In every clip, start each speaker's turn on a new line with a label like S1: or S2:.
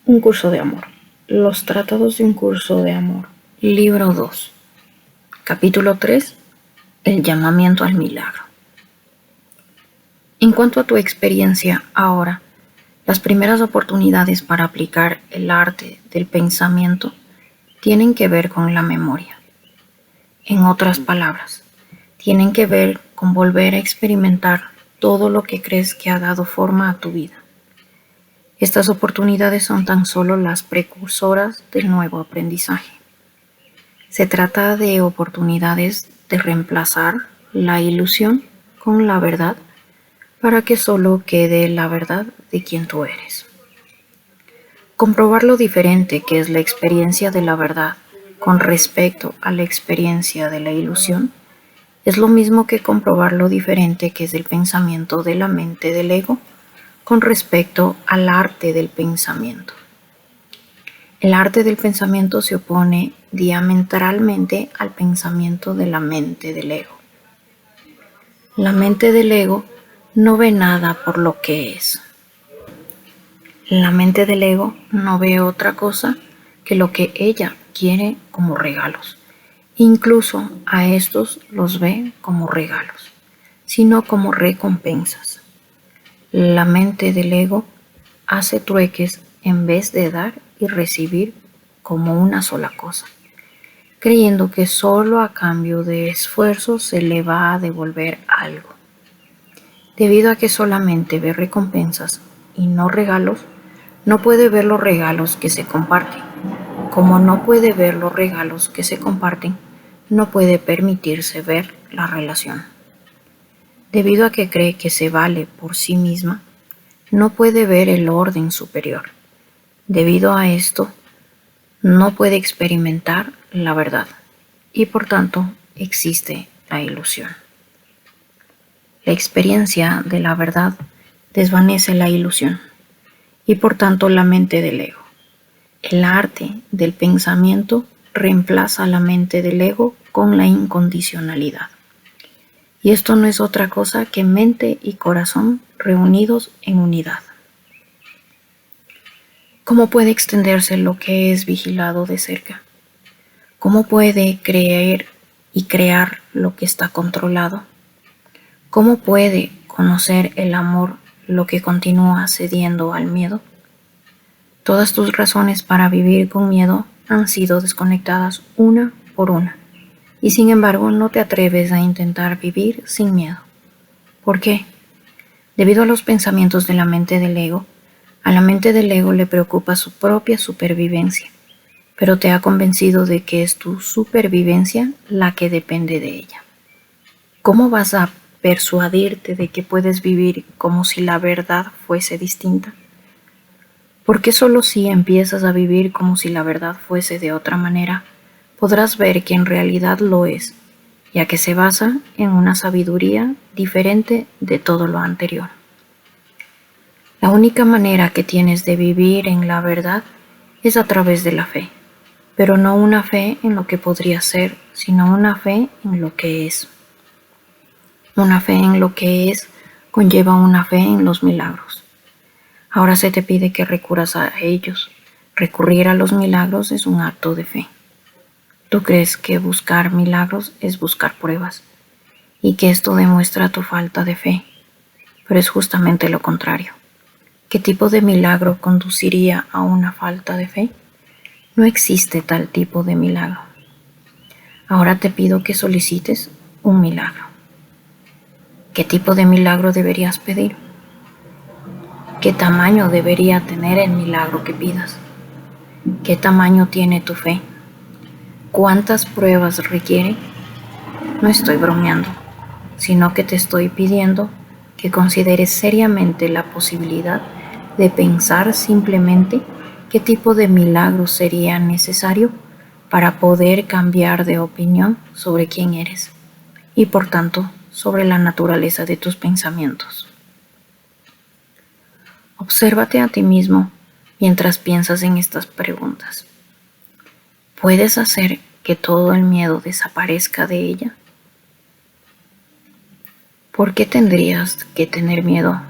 S1: Un curso de amor. Los tratados de un curso de amor. Libro 2. Capítulo 3. El llamamiento al milagro. En cuanto a tu experiencia ahora, las primeras oportunidades para aplicar el arte del pensamiento tienen que ver con la memoria. En otras palabras, tienen que ver con volver a experimentar todo lo que crees que ha dado forma a tu vida. Estas oportunidades son tan solo las precursoras del nuevo aprendizaje. Se trata de oportunidades de reemplazar la ilusión con la verdad para que solo quede la verdad de quien tú eres. Comprobar lo diferente que es la experiencia de la verdad con respecto a la experiencia de la ilusión es lo mismo que comprobar lo diferente que es el pensamiento de la mente del ego con respecto al arte del pensamiento. El arte del pensamiento se opone diametralmente al pensamiento de la mente del ego. La mente del ego no ve nada por lo que es. La mente del ego no ve otra cosa que lo que ella quiere como regalos. Incluso a estos los ve como regalos, sino como recompensas. La mente del ego hace trueques en vez de dar y recibir como una sola cosa, creyendo que solo a cambio de esfuerzo se le va a devolver algo. Debido a que solamente ve recompensas y no regalos, no puede ver los regalos que se comparten. Como no puede ver los regalos que se comparten, no puede permitirse ver la relación. Debido a que cree que se vale por sí misma, no puede ver el orden superior. Debido a esto, no puede experimentar la verdad y por tanto existe la ilusión. La experiencia de la verdad desvanece la ilusión y por tanto la mente del ego. El arte del pensamiento reemplaza la mente del ego con la incondicionalidad. Y esto no es otra cosa que mente y corazón reunidos en unidad. ¿Cómo puede extenderse lo que es vigilado de cerca? ¿Cómo puede creer y crear lo que está controlado? ¿Cómo puede conocer el amor lo que continúa cediendo al miedo? Todas tus razones para vivir con miedo han sido desconectadas una por una, y sin embargo no te atreves a intentar vivir sin miedo. ¿Por qué? Debido a los pensamientos de la mente del ego, a la mente del ego le preocupa su propia supervivencia, pero te ha convencido de que es tu supervivencia la que depende de ella. ¿Cómo vas a persuadirte de que puedes vivir como si la verdad fuese distinta? Porque solo si empiezas a vivir como si la verdad fuese de otra manera, podrás ver que en realidad lo es, ya que se basa en una sabiduría diferente de todo lo anterior. La única manera que tienes de vivir en la verdad es a través de la fe, pero no una fe en lo que podría ser, sino una fe en lo que es. Una fe en lo que es conlleva una fe en los milagros. Ahora se te pide que recurras a ellos. Recurrir a los milagros es un acto de fe. Tú crees que buscar milagros es buscar pruebas y que esto demuestra tu falta de fe, pero es justamente lo contrario. ¿Qué tipo de milagro conduciría a una falta de fe? No existe tal tipo de milagro. Ahora te pido que solicites un milagro. ¿Qué tipo de milagro deberías pedir? ¿Qué tamaño debería tener el milagro que pidas? ¿Qué tamaño tiene tu fe? ¿Cuántas pruebas requiere? No estoy bromeando, sino que te estoy pidiendo que consideres seriamente la posibilidad de pensar simplemente qué tipo de milagro sería necesario para poder cambiar de opinión sobre quién eres y por tanto sobre la naturaleza de tus pensamientos. Obsérvate a ti mismo mientras piensas en estas preguntas. ¿Puedes hacer que todo el miedo desaparezca de ella? ¿Por qué tendrías que tener miedo?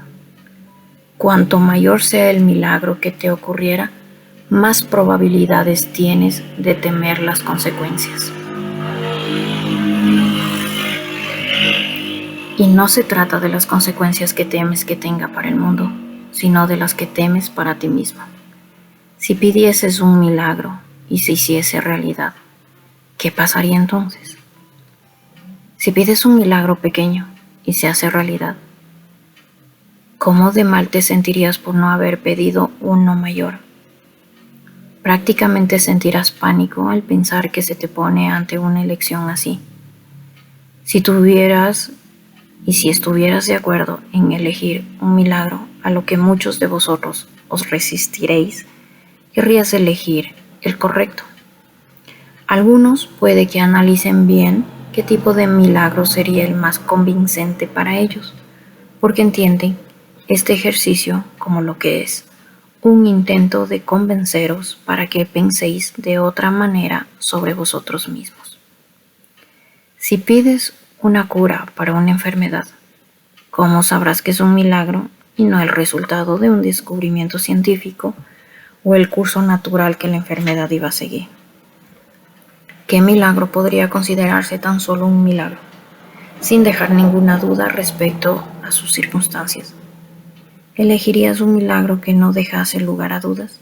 S1: Cuanto mayor sea el milagro que te ocurriera, más probabilidades tienes de temer las consecuencias. Y no se trata de las consecuencias que temes que tenga para el mundo, sino de las que temes para ti mismo. Si pidieses un milagro y se hiciese realidad, ¿qué pasaría entonces? Si pides un milagro pequeño y se hace realidad, ¿cómo de mal te sentirías por no haber pedido uno mayor? Prácticamente sentirás pánico al pensar que se te pone ante una elección así. Si estuvieras de acuerdo en elegir un milagro a lo que muchos de vosotros os resistiréis, querrías elegir el correcto. Algunos puede que analicen bien qué tipo de milagro sería el más convincente para ellos, porque entienden este ejercicio como lo que es, un intento de convenceros para que penséis de otra manera sobre vosotros mismos. Si pides una cura para una enfermedad, ¿cómo sabrás que es un milagro y no el resultado de un descubrimiento científico o el curso natural que la enfermedad iba a seguir? ¿Qué milagro podría considerarse tan solo un milagro, sin dejar ninguna duda respecto a sus circunstancias? ¿Elegirías un milagro que no dejase lugar a dudas?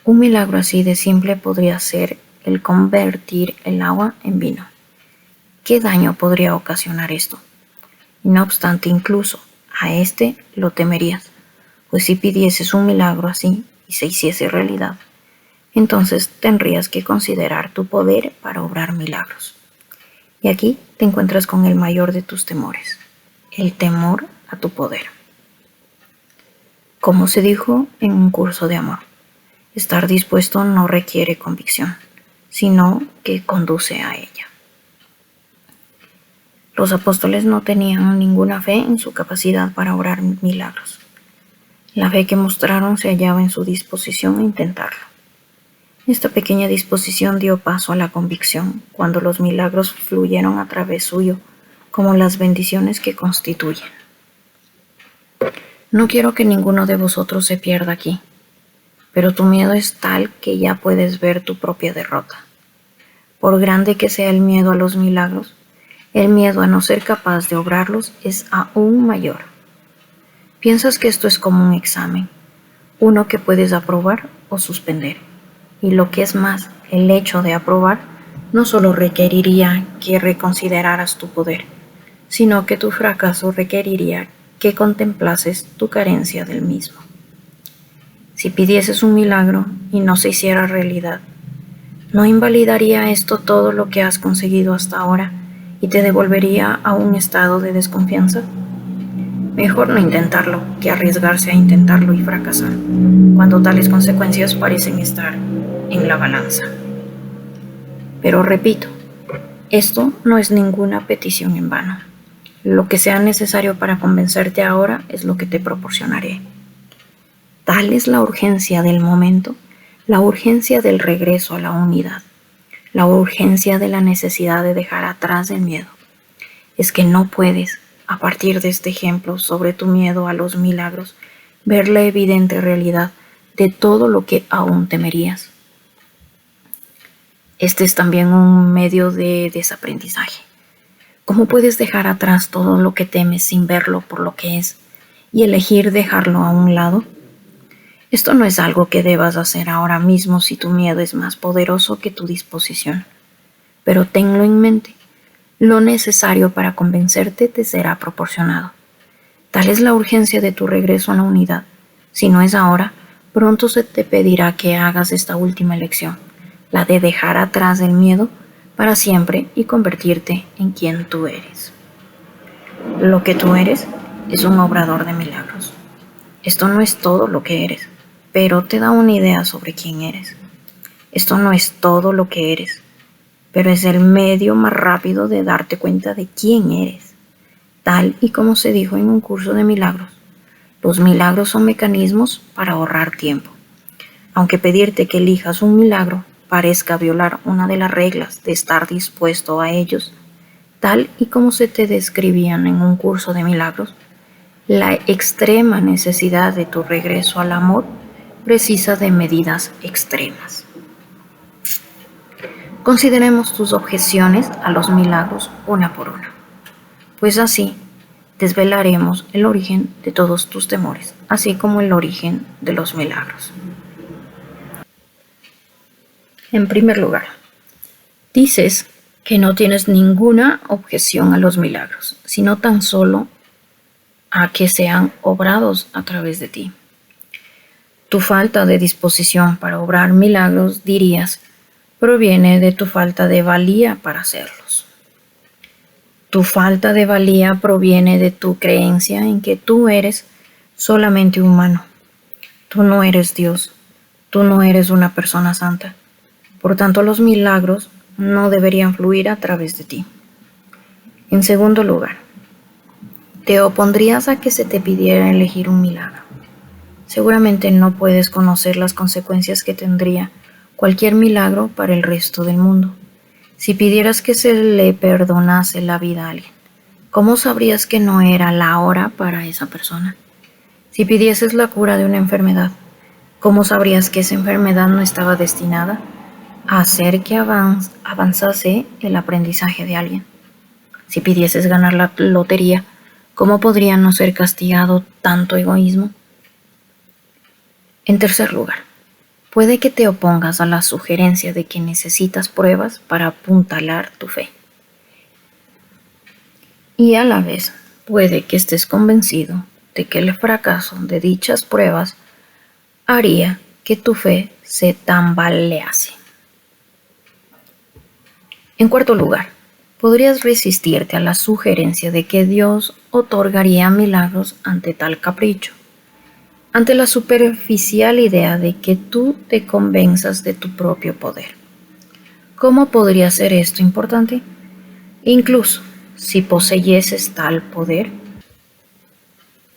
S1: Un milagro así de simple podría ser el convertir el agua en vino. ¿Qué daño podría ocasionar esto? No obstante, incluso a este lo temerías, pues si pidieses un milagro así y se hiciese realidad, entonces tendrías que considerar tu poder para obrar milagros. Y aquí te encuentras con el mayor de tus temores, el temor a tu poder. Como se dijo en un curso de amor, estar dispuesto no requiere convicción, sino que conduce a ella. Los apóstoles no tenían ninguna fe en su capacidad para obrar milagros. La fe que mostraron se hallaba en su disposición a intentarlo. Esta pequeña disposición dio paso a la convicción cuando los milagros fluyeron a través suyo, como las bendiciones que constituyen. No quiero que ninguno de vosotros se pierda aquí, pero tu miedo es tal que ya puedes ver tu propia derrota. Por grande que sea el miedo a los milagros, el miedo a no ser capaz de obrarlos es aún mayor. Piensas que esto es como un examen, uno que puedes aprobar o suspender. Y lo que es más, el hecho de aprobar no solo requeriría que reconsideraras tu poder, sino que tu fracaso requeriría que contemplases tu carencia del mismo. Si pidieses un milagro y no se hiciera realidad, ¿no invalidaría esto todo lo que has conseguido hasta ahora y te devolvería a un estado de desconfianza? Mejor no intentarlo que arriesgarse a intentarlo y fracasar, cuando tales consecuencias parecen estar en la balanza. Pero repito, esto no es ninguna petición en vano. Lo que sea necesario para convencerte ahora es lo que te proporcionaré. Tal es la urgencia del momento, la urgencia del regreso a la unidad, la urgencia de la necesidad de dejar atrás el miedo. Es que no puedes, a partir de este ejemplo sobre tu miedo a los milagros, ver la evidente realidad de todo lo que aún temerías. Este es también un medio de desaprendizaje. ¿Cómo puedes dejar atrás todo lo que temes sin verlo por lo que es y elegir dejarlo a un lado? Esto no es algo que debas hacer ahora mismo si tu miedo es más poderoso que tu disposición, pero tenlo en mente. Lo necesario para convencerte te será proporcionado. Tal es la urgencia de tu regreso a la unidad. Si no es ahora, pronto se te pedirá que hagas esta última elección, la de dejar atrás el miedo para siempre y convertirte en quien tú eres. Lo que tú eres es un obrador de milagros. Esto no es todo lo que eres, pero te da una idea sobre quién eres. Esto no es todo lo que eres, pero es el medio más rápido de darte cuenta de quién eres. Tal y como se dijo en un curso de milagros, los milagros son mecanismos para ahorrar tiempo. Aunque pedirte que elijas un milagro parezca violar una de las reglas de estar dispuesto a ellos, tal y como se te describían en un curso de milagros, la extrema necesidad de tu regreso al amor precisa de medidas extremas. Consideremos tus objeciones a los milagros una por una, pues así desvelaremos el origen de todos tus temores, así como el origen de los milagros. En primer lugar, dices que no tienes ninguna objeción a los milagros, sino tan solo a que sean obrados a través de ti. Tu falta de disposición para obrar milagros, dirías, proviene de tu falta de valía para hacerlos. Tu falta de valía proviene de tu creencia en que tú eres solamente humano. Tú no eres Dios. Tú no eres una persona santa. Por tanto, los milagros no deberían fluir a través de ti. En segundo lugar, te opondrías a que se te pidiera elegir un milagro. Seguramente no puedes conocer las consecuencias que tendría cualquier milagro para el resto del mundo. Si pidieras que se le perdonase la vida a alguien, ¿cómo sabrías que no era la hora para esa persona? Si pidieses la cura de una enfermedad, ¿cómo sabrías que esa enfermedad no estaba destinada a hacer que avanzase el aprendizaje de alguien? Si pidieses ganar la lotería, ¿cómo podría no ser castigado tanto egoísmo? En tercer lugar, puede que te opongas a la sugerencia de que necesitas pruebas para apuntalar tu fe. Y a la vez, puede que estés convencido de que el fracaso de dichas pruebas haría que tu fe se tambalease. En cuarto lugar, podrías resistirte a la sugerencia de que Dios otorgaría milagros ante tal capricho, ante la superficial idea de que tú te convenzas de tu propio poder. ¿Cómo podría ser esto importante? Incluso si poseyeses tal poder,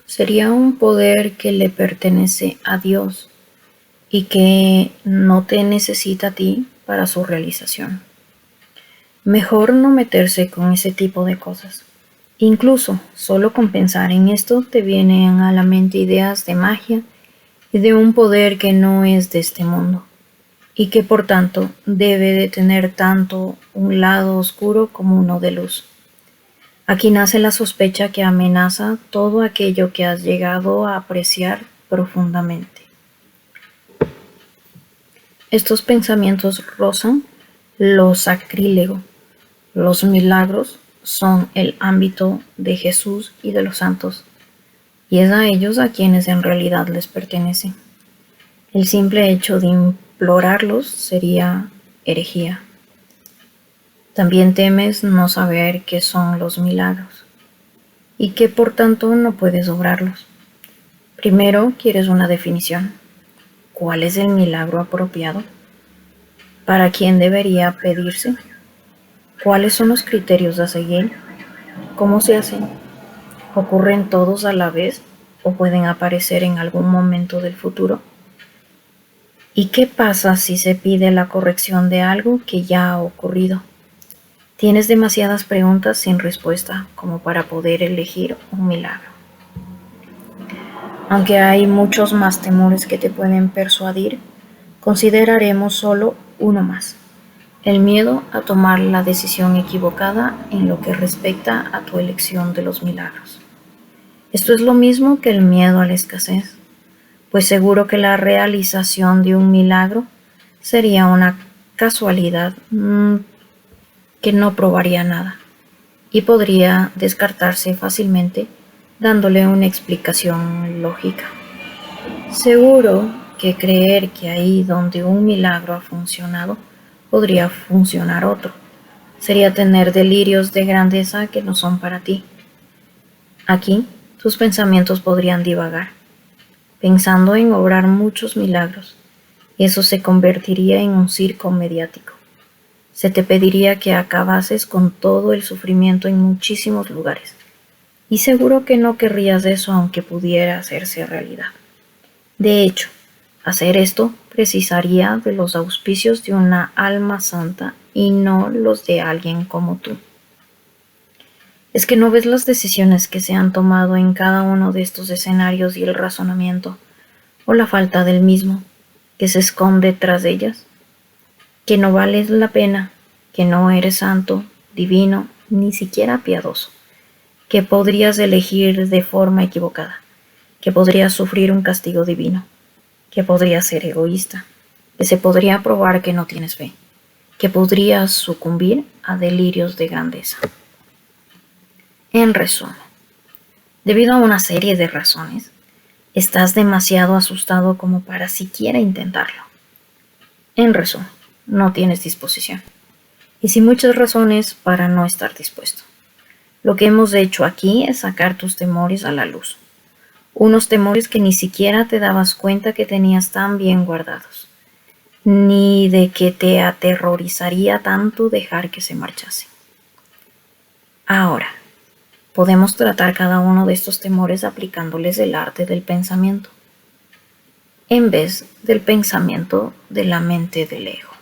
S1: sería un poder que le pertenece a Dios y que no te necesita a ti para su realización. Mejor no meterse con ese tipo de cosas. Incluso solo con pensar en esto te vienen a la mente ideas de magia y de un poder que no es de este mundo y que por tanto debe de tener tanto un lado oscuro como uno de luz. Aquí nace la sospecha que amenaza todo aquello que has llegado a apreciar profundamente. Estos pensamientos rozan lo sacrílego. Los milagros son el ámbito de Jesús y de los santos, y es a ellos a quienes en realidad les pertenece. El simple hecho de implorarlos sería herejía. También temes no saber qué son los milagros, y que por tanto no puedes obrarlos. Primero quieres una definición. ¿Cuál es el milagro apropiado? ¿Para quién debería pedirse? ¿Cuáles son los criterios a seguir? ¿Cómo se hacen? ¿Ocurren todos a la vez o pueden aparecer en algún momento del futuro? ¿Y qué pasa si se pide la corrección de algo que ya ha ocurrido? Tienes demasiadas preguntas sin respuesta como para poder elegir un milagro. Aunque hay muchos más temores que te pueden persuadir, consideraremos solo uno más: el miedo a tomar la decisión equivocada en lo que respecta a tu elección de los milagros. Esto es lo mismo que el miedo a la escasez, pues seguro que la realización de un milagro sería una casualidad que no probaría nada y podría descartarse fácilmente dándole una explicación lógica. Seguro que creer que ahí donde un milagro ha funcionado, podría funcionar otro. Sería tener delirios de grandeza que no son para ti. Aquí, tus pensamientos podrían divagar, pensando en obrar muchos milagros, y eso se convertiría en un circo mediático. Se te pediría que acabases con todo el sufrimiento en muchísimos lugares, y seguro que no querrías eso aunque pudiera hacerse realidad. De hecho, hacer esto precisaría de los auspicios de una alma santa y no los de alguien como tú. ¿Es que no ves las decisiones que se han tomado en cada uno de estos escenarios y el razonamiento? o la falta del mismo que se esconde tras ellas, que no vales la pena, que no eres santo, divino, ni siquiera piadoso, que podrías elegir de forma equivocada, que podrías sufrir un castigo divino, que podrías ser egoísta, que se podría probar que no tienes fe, que podrías sucumbir a delirios de grandeza. En resumen, debido a una serie de razones, estás demasiado asustado como para siquiera intentarlo. En resumen, no tienes disposición. Y sin muchas razones para no estar dispuesto. Lo que hemos hecho aquí es sacar tus temores a la luz. Unos temores que ni siquiera te dabas cuenta que tenías tan bien guardados, ni de que te aterrorizaría tanto dejar que se marchase. Ahora, podemos tratar cada uno de estos temores aplicándoles el arte del pensamiento, en vez del pensamiento de la mente del ego.